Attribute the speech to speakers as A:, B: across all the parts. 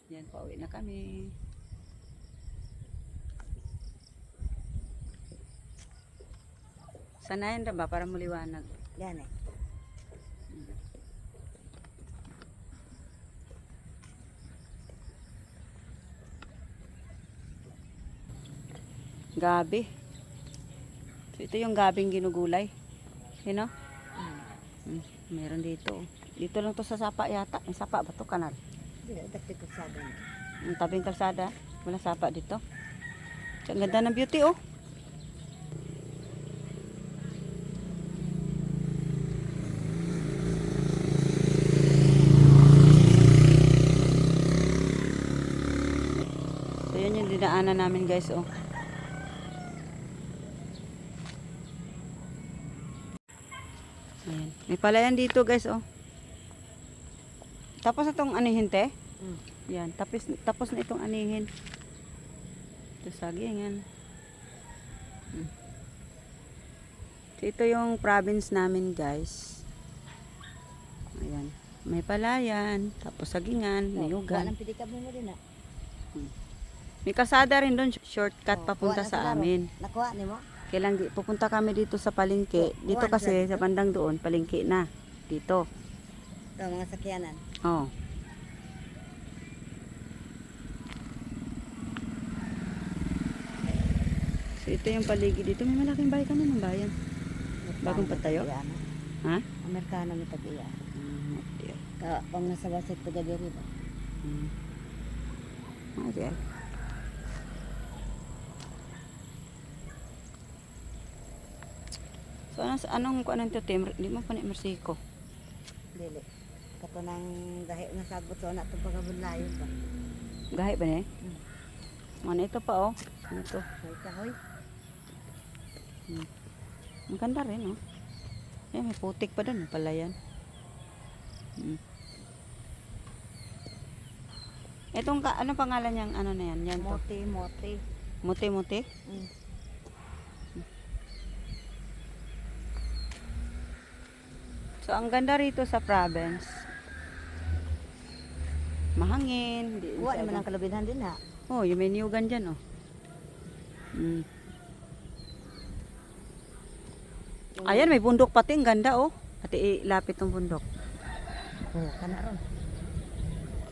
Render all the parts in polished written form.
A: Yan, pauwi na kami. Sanayan na ba para muliwanag?
B: Yan eh.
A: Gabi. So, ito yung gabing ginugulay. You know? Meron dito. Dito lang to sa sapa yata. Yung sapa ba to? Kanal.
B: Hindi, dagdag kalsada na.
A: Ang tabing kalsada. Wala sapa dito. Ang ganda ng beauty oh. So yun yung dinaanan namin guys oh. Ayan. May palayan dito guys oh. Tapos itong anihin te. Yan. Tapos na itong anihin. Ito sagingan. So ito yung province namin guys. Ayan. May palayan. Tapos sagingan. Niyugan.
B: Walang pitikab mo din ah.
A: May kalsada rin doon. Shortcut papunta sa amin.
B: Nakuha ni mo?
A: Kailan pupunta kami dito sa palengke. Dito kasi sa bandang doon, palengke na. Dito.
B: Ito, mga sakyanan.
A: Oh. So ito yung paligid dito. May malaking bahay kami ng bayan. Bagong patayo? Ha?
B: Amerikano may tag-iya.
A: Okay.
B: Pang nasa basit pa gabi rin.
A: Okay. So anong kuan nito team? Di mo pa ni Mersiko.
B: Dili. Kato nang gahi nga sagot so na ito pagabunlayon pa.
A: Gahi ba ni? Ano ito pa oh. Ano to?
B: Hoy kahoy.
A: Ang ganda rin oh. Eh, may putik pa doon, palayan. Itong ano pangalan niyang ano na yan? Yan to.
B: Mote.
A: Muti-muti? So, ang ganda rito sa province. Mahangin.
B: Huwag naman ang kalabinhan din ha.
A: Oh, yung may niyugan dyan oh. Ayan, may bundok pati. Ang ganda oh. Pati ilapit ng bundok.
B: Oh, kana ron.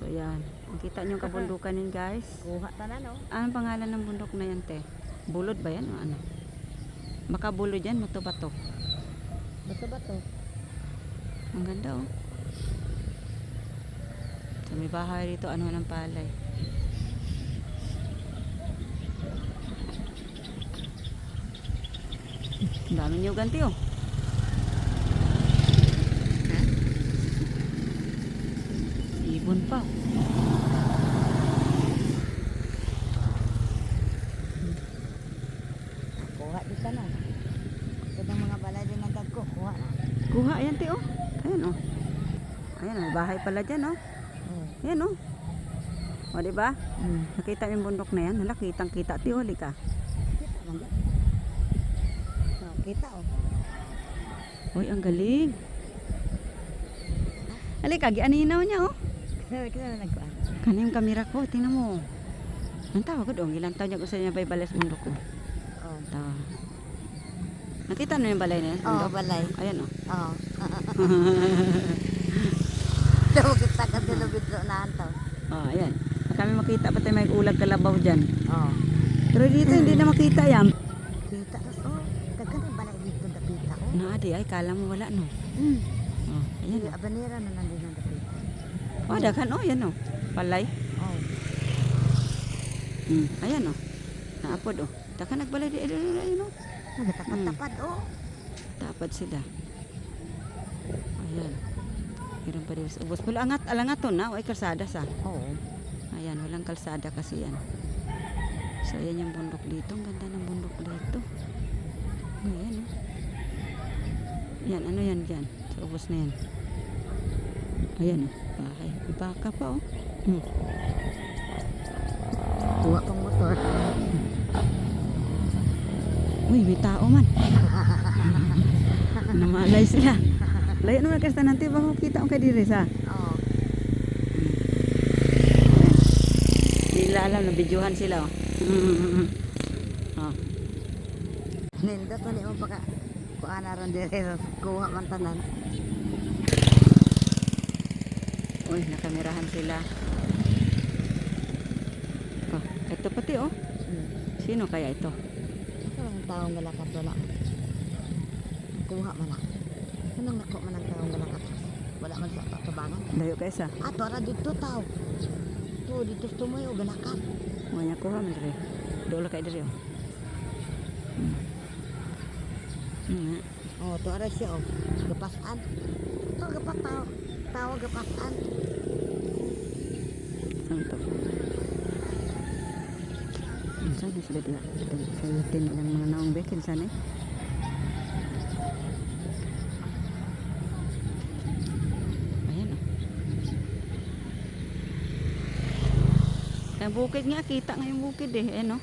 A: So, yan. Nakita niyo yung kabundukan yun guys.
B: Kuha tanan oh.
A: Anong pangalan ng bundok na yan te? Bulod ba yan o ano? Baka bulod yan, mato ba to?
B: Bato.
A: Ang ganda oh. So may bahay rito, ano ng palay. Ang dami niyo ganti oh. Ibon pa.
B: Kuha di ka na. Ito ng mga balay din ng dagko. Kuha na.
A: Kuha yan te oh. Ayan oh. Ayan, may bahay pala dyan oh. Ayan oh. O diba? Nakita yung bundok na yan. Hala, kitang-kita. Tiwali ka.
B: Kita man dyan. Oh, kita oh.
A: Uy, ang galing. Halika, gianinaw niya oh.
B: Kita na nagkuha.
A: Kana yung kamera ko, tingnan mo. Ang tawag ko doon, ilang taon niya kung saan niya bay balas bundok ko.
B: Oh.
A: Tawa. Nakita na yung balay na yan?
B: Oh, balay.
A: Ayan o.
B: Oo. Daw kita ka dilubidro na anto.
A: Oh, ayan. Kami makita pa tayo may ulag kalabaw dyan.
B: Oo.
A: Pero dito hindi na makita yan.
B: Kita ras oh. Daghan ang balay dito dapita oh.
A: Naadi ay, kala mo wala no. Oh, ayan o.
B: Abanera na nandun ang dapita.
A: Oh, daghan o, yan o. Palay.
B: Oh.
A: Ayan o. Naapod o. Daghan nagbalay di. Ayan o.
B: Nagtapad-tapad oh.
A: Tapad sila. Ayan. Meron pa rin sa ubos. Wala angat, alangat to na. Ay kalsada sa.
B: Oo.
A: Ayan, walang kalsada kasi yan. So, ayan yung bundok dito. Ang ganda ng bundok dito. Ayan, oh. Yan, ano yan dyan? Sa ubos na yan. Ayan, oh. Bahay. May baka pa, oh.
B: Kuha kang motor.
A: Uy, may tao man. Namalay sila. Layo naman kasi nanti baka makita ang kadiri sa.
B: Oo.
A: nila alam na videohan sila oh. Oh.
B: Nindot man mo pagka kuana ron dire kuha man tanan.
A: Uy, nakamerahan sila. Oh, ito pati oh. Sino kaya ito?
B: Asa man ang taong galakat wala. Kuha man na. Anong nako man ang taong galakat? Wala man sa tabangan.
A: Layo ka isa.
B: Ato ra dito taw. To dito tumoy og galakat.
A: Mga kuha man dire. Dola kay dire oh. Hmm.
B: Oh, to ara siya oh. Gapasan. To gapat taw. Tawa gapasan.
A: Santo. Sana sila dila. Sayatin lang mga naong bekin sana eh. Ayan oh. Ang bukid nga, kita nga yung bukid eh. Ayan oh.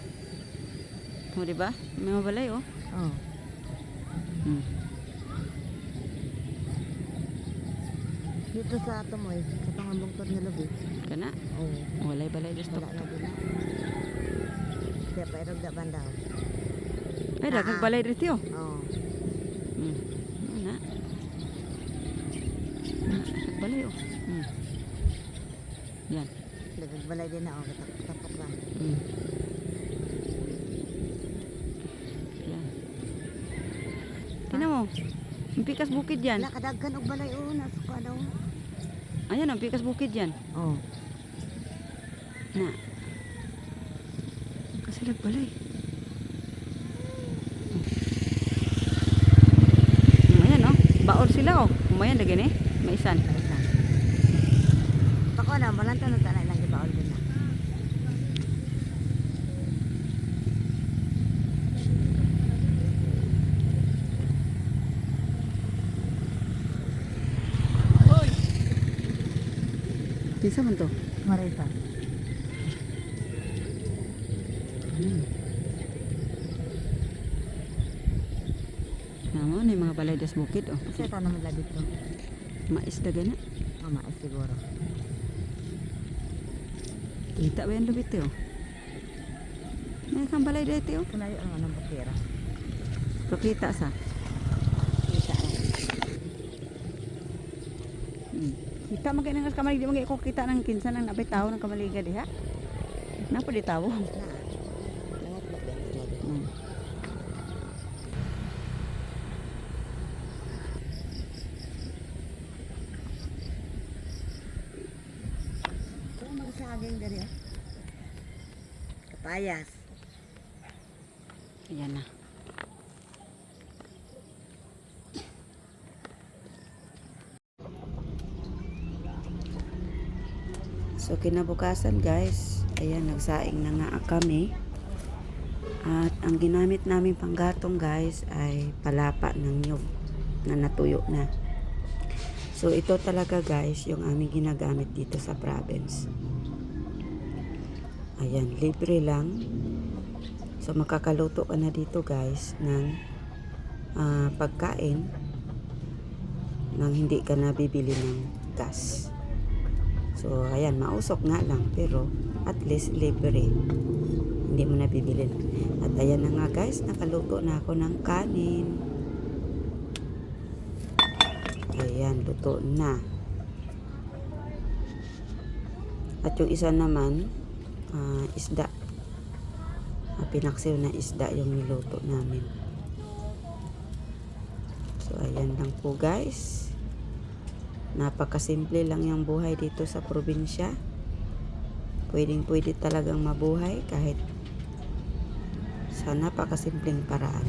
A: O diba? May mabalay oh.
B: Oh.
A: Hmm.
B: Dito sa tumoy, sa pangabungtod nga lubi.
A: Kana?
B: Oh.
A: Walay balay dos
B: Wala na din na. Kaya pa irog da bandaw.
A: Ay, dagang balay dito oh.
B: Oh.
A: Hmm. Ano na? Balay oh. Hmm. Yan.
B: Dagag balay din na oh, tapok lang.
A: Hmm. Yan. Tingnan mo. Ang pikas bukid yan.
B: Wala kadaghan og balay oh, nasa ko daw.
A: Ayan ang pikas bukid yan.
B: Oh.
A: Na. Kasi nagbalay. Ayan oh. Baor sila oh. Kumayan lagi ni. Maisan.
B: Pako na, malanta na tanay lang ibaol din na.
A: Kinsa man to?
B: Marita.
A: Namo ni mga balay des bukid oh.
B: Kasi ito naman lang dito.
A: Mais daga na.
B: Mama, siguro.
A: Kita ba yan lubit oh? May kang balay dito oh.
B: Kunayo ang anong bakira.
A: Pakita sa.
B: Kita na.
A: Kita magay nang kamalig di magay ko kita ng kinsa nang napay tawo ng kamaliga diha. Napa di tawo?
B: Na. Langat mo din.
A: Hmm.
B: Ito ang magsaging dari oh. Kapayas.
A: Ayan na. So kinabukasan guys, ayan nagsaing na nga kami. At ang ginamit namin panggatong guys ay palapa ng nyug na natuyo na. So ito talaga guys yung aming ginagamit dito sa province. Ayan, libre lang. So makakaluto ka na dito guys ng pagkain nang hindi ka na bibili ng gas. So, ayan, mausok nga lang, pero at least libre. Hindi mo na bibilin. At ayan na nga guys, nakaluto na ako ng kanin. Ayan, luto na. At yung isa naman, isda. Pinaksiw na isda yung niluto namin. So, ayan lang po guys. Napakasimple lang yung buhay dito sa probinsya. Pwedeng-pwede talagang mabuhay kahit sa napakasimpleng paraan.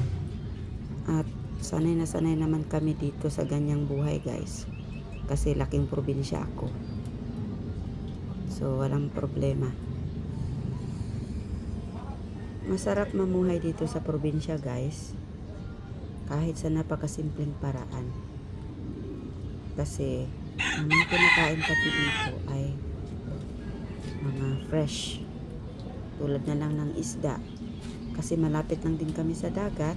A: At sanay na sanay naman kami dito sa ganyang buhay guys. Kasi laking probinsya ako. So walang problema. Masarap mamuhay dito sa probinsya guys. Kahit sa napakasimpleng paraan. Kasi ang mga kinakain pati dito ay mga fresh. Tulad na lang ng isda. Kasi malapit lang din kami sa dagat.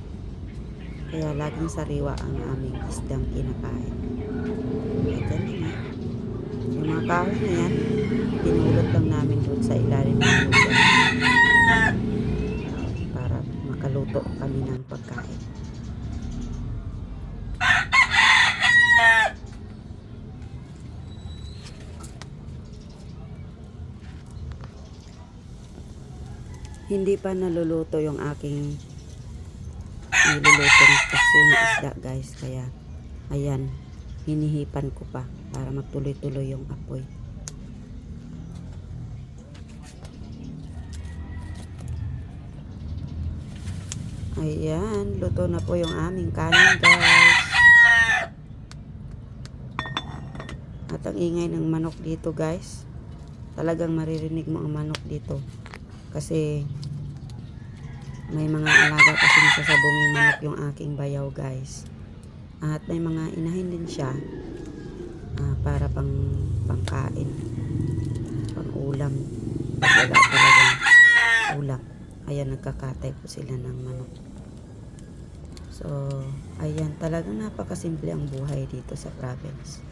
A: Kaya laging sariwa ang aming isdang kinakain. At yan nga. Yung mga kahoy na yan, pinulot lang namin doon sa ilalim ng lupa. magluto kami ng pagkain. Hindi pa naluluto yung aking nilulutong kasi ng isda guys, kaya ayan, hinihipan ko pa para magtuloy-tuloy yung apoy. Ayan, luto na po yung aming kanin guys. At ang ingay ng manok dito guys, talagang maririnig mo ang manok dito kasi may mga alaga kasi nasasabonging manok yung aking bayaw guys. At may mga inahin din siya para pangkain, pang ulam. Pag wala talagang ulam, ayan, nagkakatay po sila ng manok. So ayan, talagang napakasimple ang buhay dito sa province.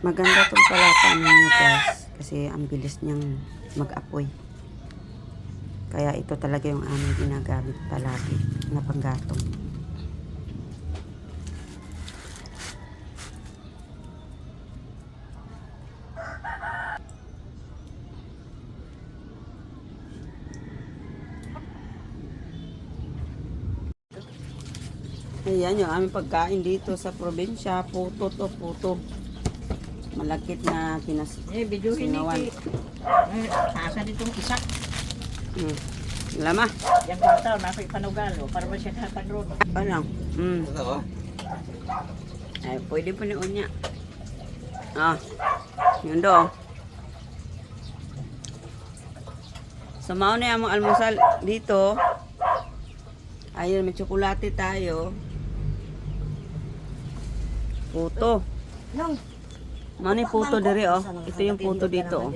A: Maganda tong palata ninyo guys kasi ang bilis niyang mag-apoy. Kaya ito talaga yung aming ginagamit palagi na panggatong. Ayan yung aming pagkain dito sa probinsya. Puto to, puto. Malakit na
C: Biduhin
A: sinawan.
C: ni sasa ditong isa.
A: Lama.
C: Yang kwartaw, nasa ipanugalo. Para ba siya hatag ron?
A: Ano? Ay, pwede po ni unya. Yun do. So, mao na yung almusal dito. Ayun, may tsokolate tayo. Puto.
B: Nung,
A: Mao ni puto diri oh. Ito yung puto dito oh.